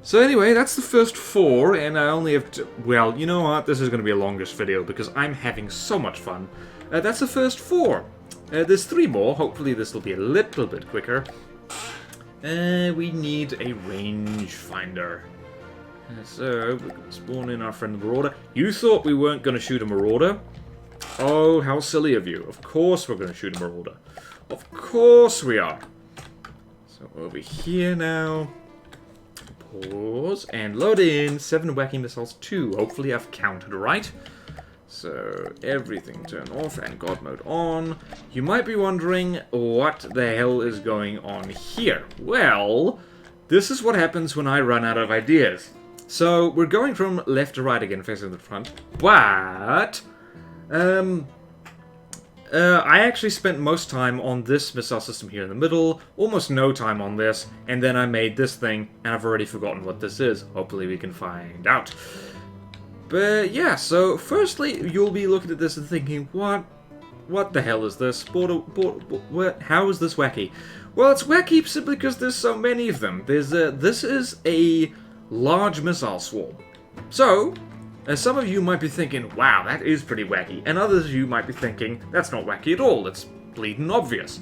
So anyway, that's the first 4, and I only have to... Well, you know what? This is going to be a longish video, because I'm having so much fun. That's the first 4. There's 3 more. Hopefully this will be a little bit quicker. We need a rangefinder. So, we're going to spawn in our friend the Marauder. You thought we weren't going to shoot a Marauder? Oh, how silly of you. Of course we're going to shoot a Marauder. Of course we are. So, over here now. Pause, and load in 7 Whacky missiles, 2. Hopefully I've counted right. So, everything turn off and God mode on. You might be wondering, what the hell is going on here? Well, this is what happens when I run out of ideas. So, we're going from left to right again, facing the front, but... I actually spent most time on this missile system here in the middle, almost no time on this, and then I made this thing, and I've already forgotten what this is. Hopefully we can find out. But yeah, so firstly, you'll be looking at this and thinking, what the hell is this? How is this wacky? Well, it's wacky simply because there's so many of them. This is a large missile swarm. So... some of you might be thinking, wow, that is pretty wacky, and others of you might be thinking, that's not wacky at all, it's bleeding obvious.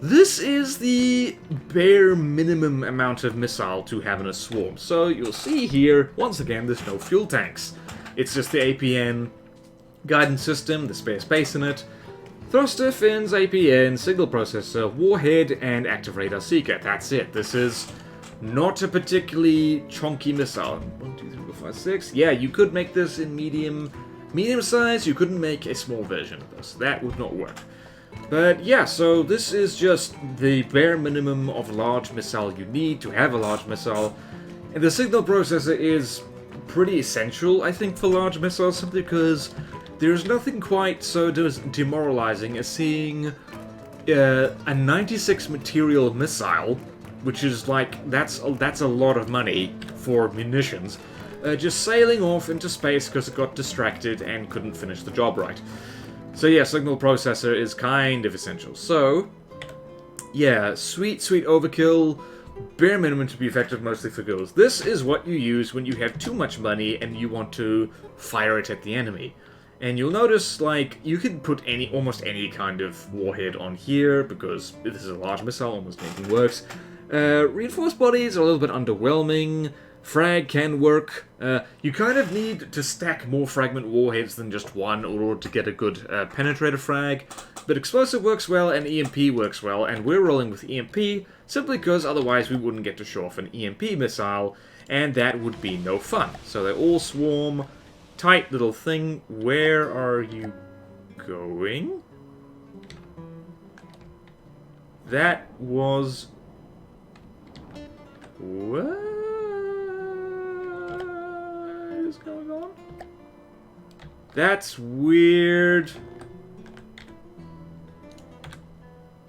This is the bare minimum amount of missile to have in a swarm. So you'll see here, once again, there's no fuel tanks. It's just the APN guidance system, the spare space in it, thruster, fins, APN, signal processor, warhead, and active radar seeker. That's it. This is not a particularly chunky missile. 1, 2, 3, 4, 5, 6. Yeah, you could make this in medium size. You couldn't make a small version of this. That would not work. But yeah, so this is just the bare minimum of large missile you need to have a large missile. And the signal processor is pretty essential, I think, for large missiles, simply because there's nothing quite so demoralizing as seeing a 96 material missile, which is like, that's a lot of money for munitions, just sailing off into space because it got distracted and couldn't finish the job right. So yeah, signal processor is kind of essential. So, yeah, sweet overkill, bare minimum to be effective mostly for girls. This is what you use when you have too much money and you want to fire it at the enemy. And you'll notice, like, you can put almost any kind of warhead on here, because this is a large missile, almost anything works. Reinforced bodies are a little bit underwhelming. Frag can work. You kind of need to stack more fragment warheads than just one in order to get a good penetrator frag. But explosive works well and EMP works well, and we're rolling with EMP simply because otherwise we wouldn't get to show off an EMP missile. and that would be no fun. So they all swarm. Tight little thing. Where are you going? That was... What is going on? That's weird.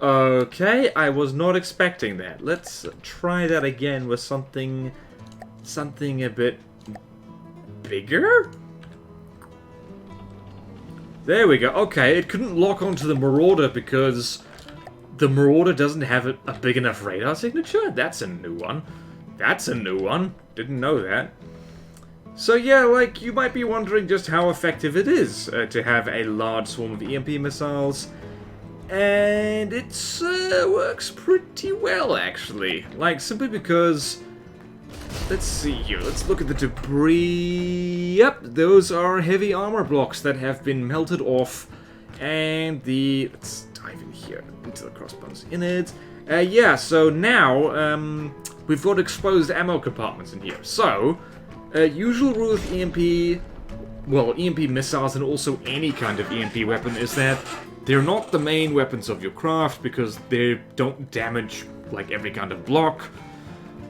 Okay, I was not expecting that. Let's try that again with something a bit bigger? There we go. Okay, it couldn't lock onto the Marauder because the Marauder doesn't have a big enough radar signature. That's a new one. That's a new one. Didn't know that. So yeah, like, you might be wondering just how effective it is to have a large swarm of EMP missiles. And it works pretty well, actually. Like, simply because... Let's see here. Let's look at the debris. Yep, those are heavy armor blocks that have been melted off. And the... Let's dive in here into the crossbones in it. Yeah, so now we've got exposed ammo compartments in here. So, usual rule of EMP... Well, EMP missiles and also any kind of EMP weapon is that they're not the main weapons of your craft because they don't damage like every kind of block.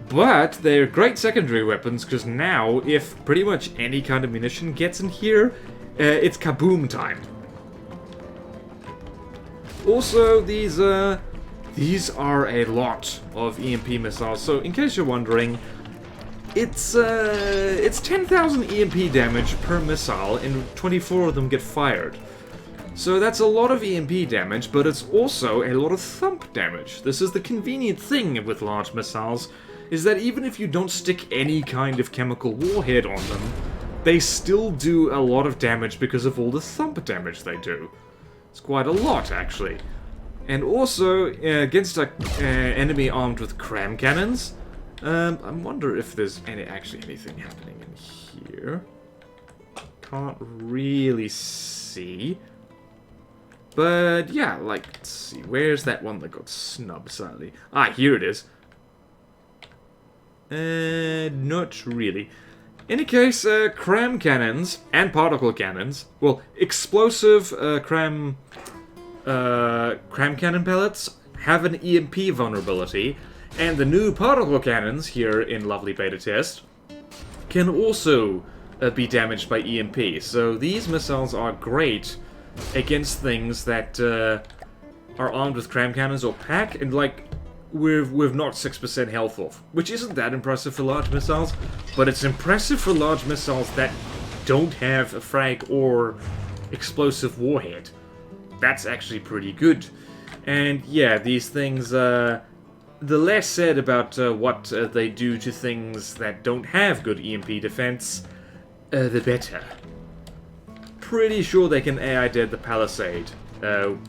But they're great secondary weapons because now, if pretty much any kind of munition gets in here, it's kaboom time. Also, these are a lot of EMP missiles. So, in case you're wondering, it's 10,000 EMP damage per missile, and 24 of them get fired. So that's a lot of EMP damage, but it's also a lot of thump damage. This is the convenient thing with large missiles, is that even if you don't stick any kind of chemical warhead on them, they still do a lot of damage because of all the thump damage they do. It's quite a lot, actually. And also, against an enemy armed with cram cannons, I wonder if there's actually anything happening in here. Can't really see. But yeah, like, let's see, where's that one that got snubbed slightly? Ah, here it is. Not really. In any case, cram cannons and particle cannons, well, explosive cram cannon pellets have an EMP vulnerability, and the new particle cannons here in lovely beta test can also be damaged by EMP. So these missiles are great against things that are armed with cram cannons or pack, and like we've knocked 6% health off, which isn't that impressive for large missiles, but it's impressive for large missiles that don't have a frag or explosive warhead. That's actually pretty good. And yeah, these things, the less said about what they do to things that don't have good EMP defense, the better. Pretty sure they can AI dead the Palisade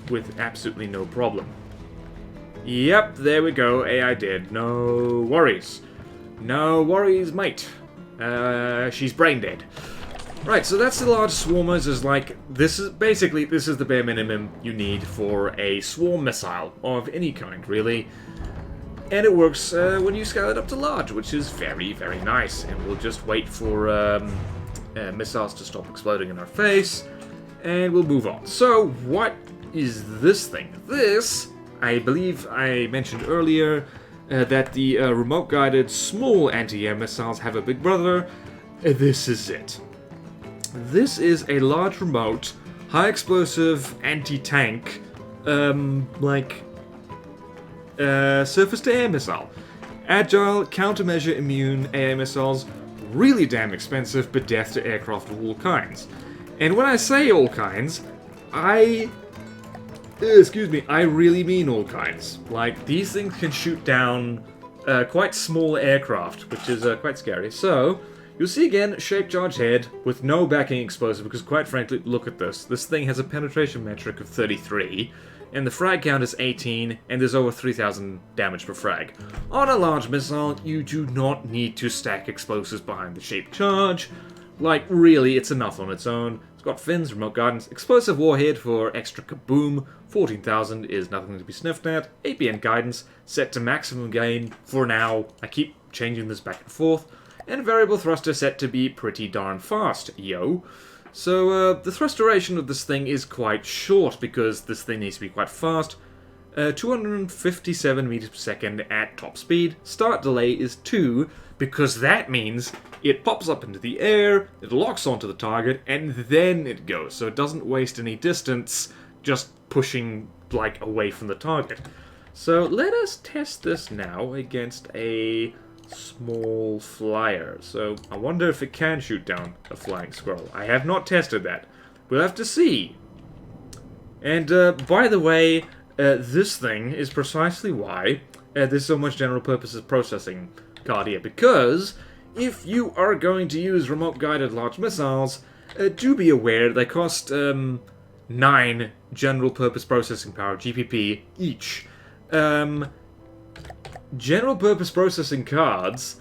with absolutely no problem. Yep, there we go, AI dead. No worries. No worries, mate. She's brain dead. Right, so that's the large swarmers. Is like, this is the bare minimum you need for a swarm missile of any kind, really. And it works when you scale it up to large, which is very, very nice. And we'll just wait for missiles to stop exploding in our face, and we'll move on. So, what is this thing? This, I believe I mentioned earlier, that the remote-guided small anti-air missiles have a big brother. This is it. This is a large remote, high-explosive anti-tank, surface-to-air missile. Agile, countermeasure immune AA missiles, really damn expensive, but death to aircraft of all kinds. And when I say all kinds, I really mean all kinds. Like, these things can shoot down quite small aircraft, which is quite scary. So, you'll see again, shaped charge head with no backing explosive, because quite frankly, look at this. This thing has a penetration metric of 33, and the frag count is 18, and there's over 3,000 damage per frag. On a large missile, you do not need to stack explosives behind the shaped charge. Like, really, it's enough on its own. It's got fins, remote guidance, explosive warhead for extra kaboom, 14,000 is nothing to be sniffed at, APN guidance, set to maximum gain for now. I keep changing this back and forth. and variable thruster set to be pretty darn fast, yo. So the thrust duration of this thing is quite short because this thing needs to be quite fast. 257 meters per second at top speed. Start delay is 2 because that means it pops up into the air, it locks onto the target, and then it goes. So it doesn't waste any distance just pushing like away from the target. So let us test this now against a small flyer. So I wonder if it can shoot down a flying squirrel. I have not tested that. We'll have to see. And by the way, this thing is precisely why there's so much general purposes processing card here. Because if you are going to use remote guided large missiles, do be aware they cost 9 general purpose processing power, GPP, each. General purpose processing cards,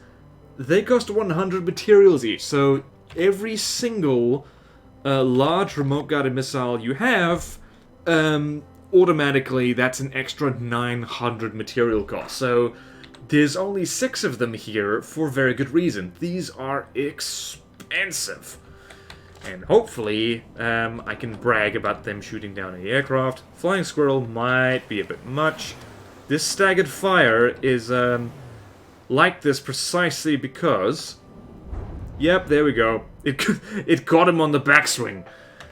they cost 100 materials each, so every single large remote guided missile you have, automatically that's an extra 900 material cost. So there's only 6 of them here for very good reason. These are expensive. And hopefully I can brag about them shooting down an aircraft. Flying squirrel might be a bit much. This staggered fire is like this precisely because... Yep, there we go. It got him on the backswing.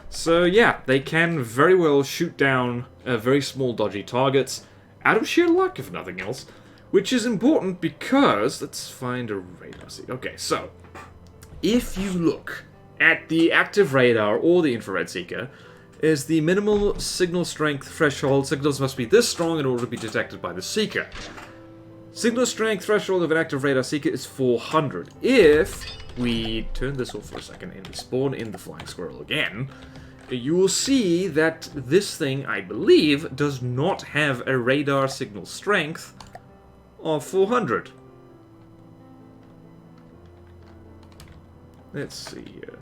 So yeah, they can very well shoot down very small dodgy targets out of sheer luck, if nothing else. Which is important because... Let's find a radar seek. Okay, so... If you look at the active radar or the infrared seeker, is the minimal signal strength threshold. Signals must be this strong in order to be detected by the seeker. Signal strength threshold of an active radar seeker is 400. If we turn this off for a second and we spawn in the flying squirrel again, you will see that this thing, I believe, does not have a radar signal strength of 400. Let's see here.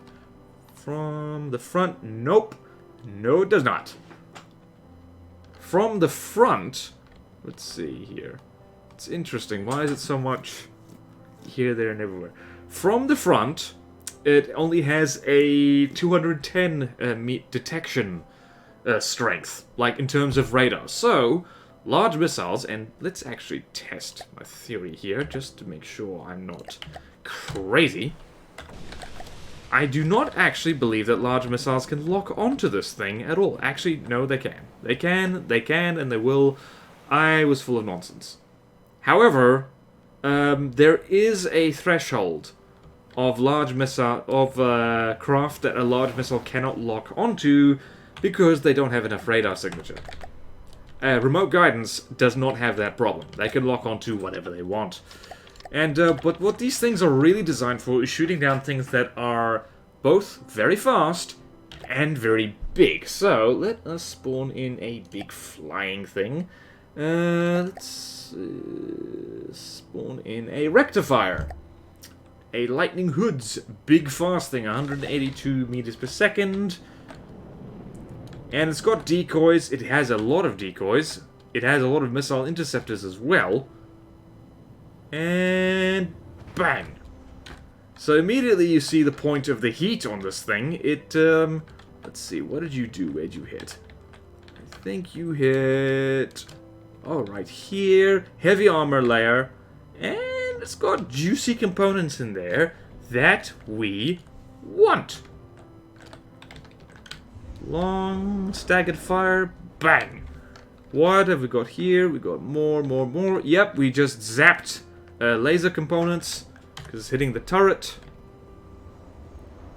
From the front, nope. No, it does not. From the front, let's see here. It's interesting. Why is it so much here, there, and everywhere? From the front, it only has a 210 detection strength, like in terms of radar. So, large missiles, and let's actually test my theory here, just to make sure I'm not crazy. I do not actually believe that large missiles can lock onto this thing at all. Actually, no, they can. They can, and they will. I was full of nonsense. However, there is a threshold of large missile craft that a large missile cannot lock onto because they don't have enough radar signature. Remote guidance does not have that problem. They can lock onto whatever they want. And but what these things are really designed for is shooting down things that are both very fast and very big. So let us spawn in a big flying thing. Let's spawn in a rectifier. A lightning hoods, big fast thing, 182 meters per second. And it's got decoys. It has a lot of decoys. It has a lot of missile interceptors as well. And bang! So immediately you see the point of the heat on this thing. It, let's see, what did you do? Where'd you hit? I think you hit... Oh, right here. Heavy armor layer. And it's got juicy components in there that we want. Long staggered fire. Bang! What have we got here? We got more. Yep, we just zapped laser components because it's hitting the turret.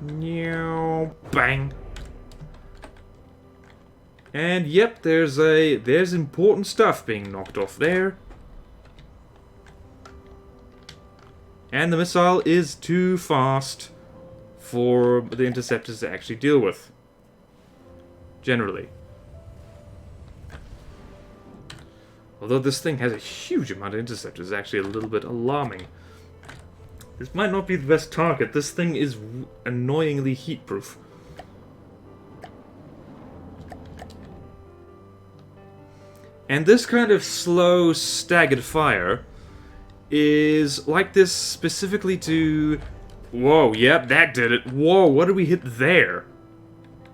Bang. And yep, there's important stuff being knocked off there. And the missile is too fast for the interceptors to actually deal with. Generally. Although this thing has a huge amount of interceptors, it's actually a little bit alarming. This might not be the best target. This thing is annoyingly heat-proof. And this kind of slow, staggered fire is like this specifically to... Whoa, yep, that did it. Whoa, what did we hit there?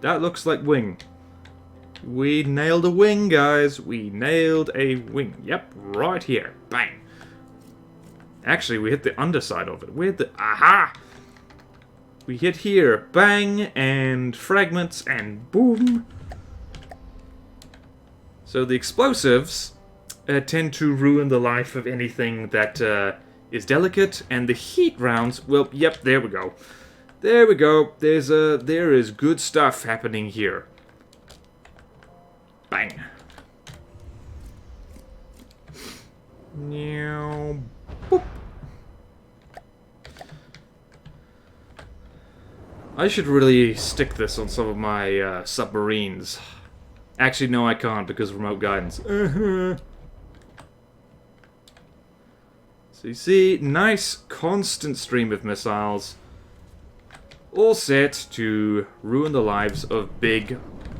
That looks like wing. We nailed a wing, guys. We nailed a wing. Yep, right here. Bang. Actually, we hit the underside of it. We hit the... Aha! We hit here. Bang, and fragments, and boom. So the explosives tend to ruin the life of anything that is delicate, and the heat rounds... Well, yep, there we go. There we go. There is good stuff happening here. Bang. Meow. Boop. I should really stick this on some of my submarines. Actually, no, I can't because of remote guidance. So you see, nice constant stream of missiles. All set to ruin the lives of big,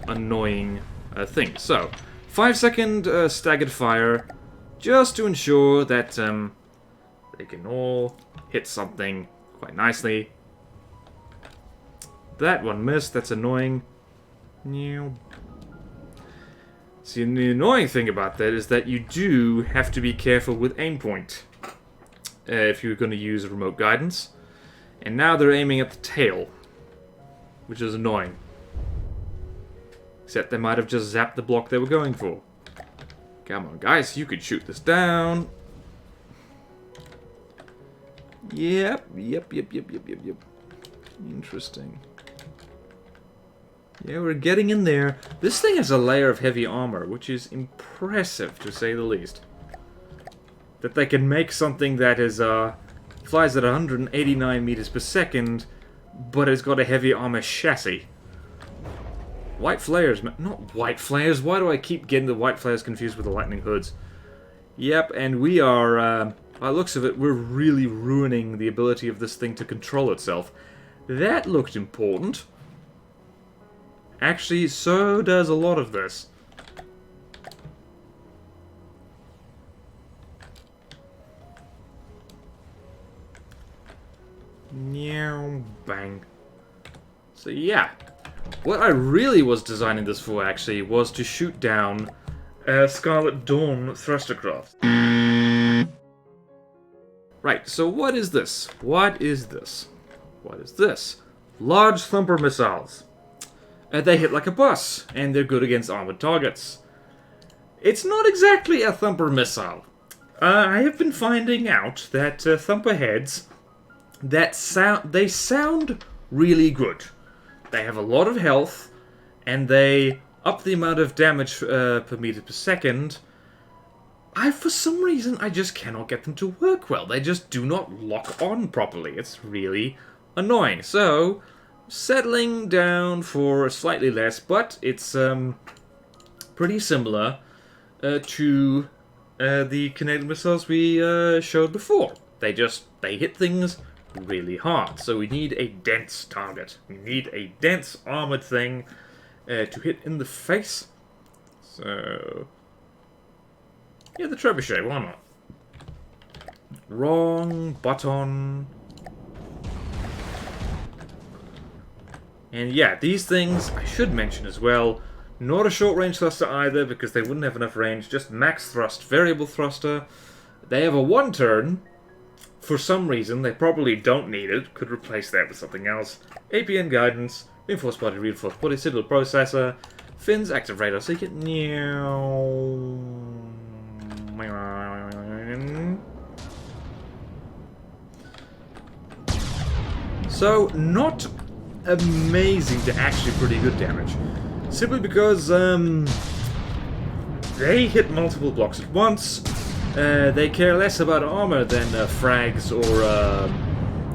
annoying things. So, 5-second staggered fire, just to ensure that they can all hit something quite nicely. That one missed, that's annoying. See, the annoying thing about that is that you do have to be careful with aim point if you're going to use remote guidance. And now they're aiming at the tail, which is annoying. Except they might have just zapped the block they were going for. Come on, guys, you could shoot this down. Yep. Interesting. Yeah, we're getting in there. This thing has a layer of heavy armor, which is impressive, to say the least. That they can make something that is, flies at 189 meters per second, but it's got a heavy armor chassis. White flares, not white flares. Why do I keep getting the white flares confused with the lightning hoods? Yep, and we are, by the looks of it, we're really ruining the ability of this thing to control itself. That looked important. Actually, so does a lot of this. Meow, bang. So yeah, what I really was designing this for, actually, was to shoot down Scarlet Dawn thrustercraft. Right, so what is this? What is this? What is this? Large thumper missiles. They hit like a bus, and they're good against armored targets. It's not exactly a thumper missile. I have been finding out that thumper heads, they sound really good. They have a lot of health, and they up the amount of damage per meter per second. For some reason, I just cannot get them to work well. They just do not lock on properly. It's really annoying. So, settling down for slightly less, but it's pretty similar to the kinetic missiles we showed before. They hit things really hard. So we need a dense target. We need a dense armored thing to hit in the face. So yeah, the trebuchet, why not? Wrong button. And yeah, these things, I should mention as well, not a short-range thruster either, because they wouldn't have enough range, just max thrust, variable thruster. They have a one-turn. For some reason, they probably don't need it, could replace that with something else. APN guidance, reinforced body, citadel processor, fins, active radar, so you get... So, not amazing to actually pretty good damage. Simply because they hit multiple blocks at once. They care less about armor than frags or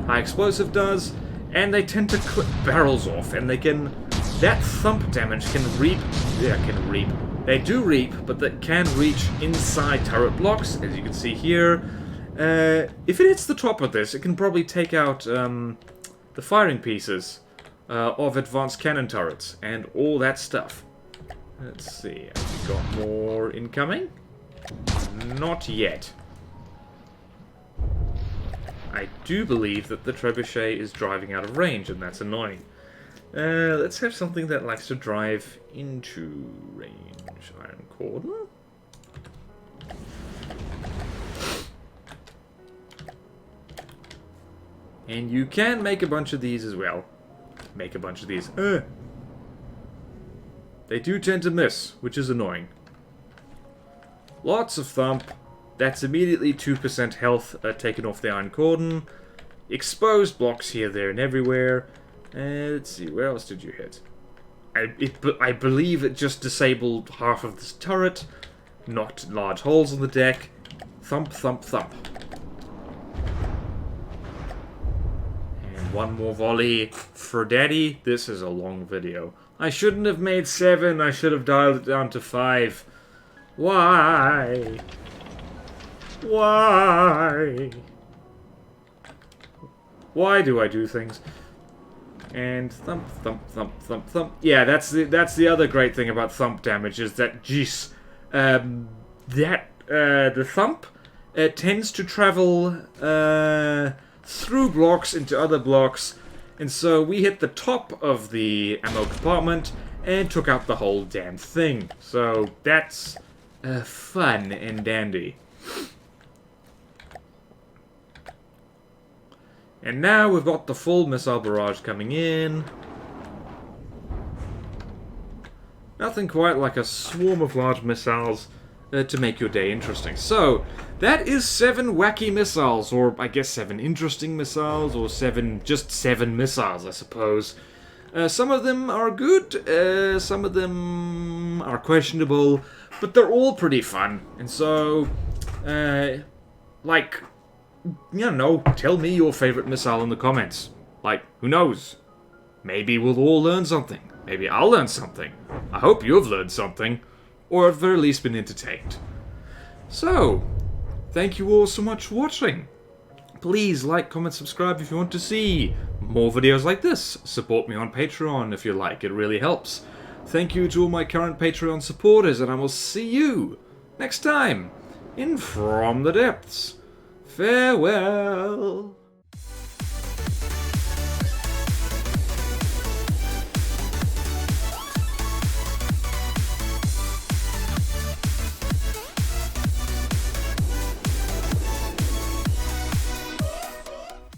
high explosive does, and they tend to clip barrels off, and they can... That thump damage can reap... Yeah, can reap. They do reap, but that can reach inside turret blocks, as you can see here. If it hits the top of this, it can probably take out the firing pieces of advanced cannon turrets, and all that stuff. Let's see, have we got more incoming? Not yet. I do believe that the trebuchet is driving out of range, and that's annoying. Let's have something that likes to drive into range. Iron cordon. And you can make a bunch of these as well. Make a bunch of these. They do tend to miss, which is annoying. Lots of thump. That's immediately 2% health taken off the iron cordon. Exposed blocks here, there, and everywhere. Let's see, where else did you hit? I believe it just disabled half of this turret. Knocked large holes in the deck. Thump, thump, thump. And one more volley for daddy. This is a long video. I shouldn't have made 7. I should have dialed it down to 5. Why? Why? Why do I do things? And thump, thump, thump, thump, thump. Yeah, that's the other great thing about thump damage is that, jeez, the thump tends to travel through blocks into other blocks, and so we hit the top of the ammo compartment and took out the whole damn thing. So that's fun and dandy. And now we've got the full missile barrage coming in. Nothing quite like a swarm of large missiles to make your day interesting. So, that is 7 wacky missiles, or I guess 7 interesting missiles, or just 7 missiles, I suppose. Some of them are good, some of them are questionable, but they're all pretty fun. And so, like, you know, tell me your favorite missile in the comments. Like, who knows? Maybe we'll all learn something. Maybe I'll learn something. I hope you've learned something. Or at the very least been entertained. So, thank you all so much for watching. Please like, comment, subscribe if you want to see more videos like this. Support me on Patreon if you like. It really helps. Thank you to all my current Patreon supporters, and I will see you next time in From the Depths. Farewell.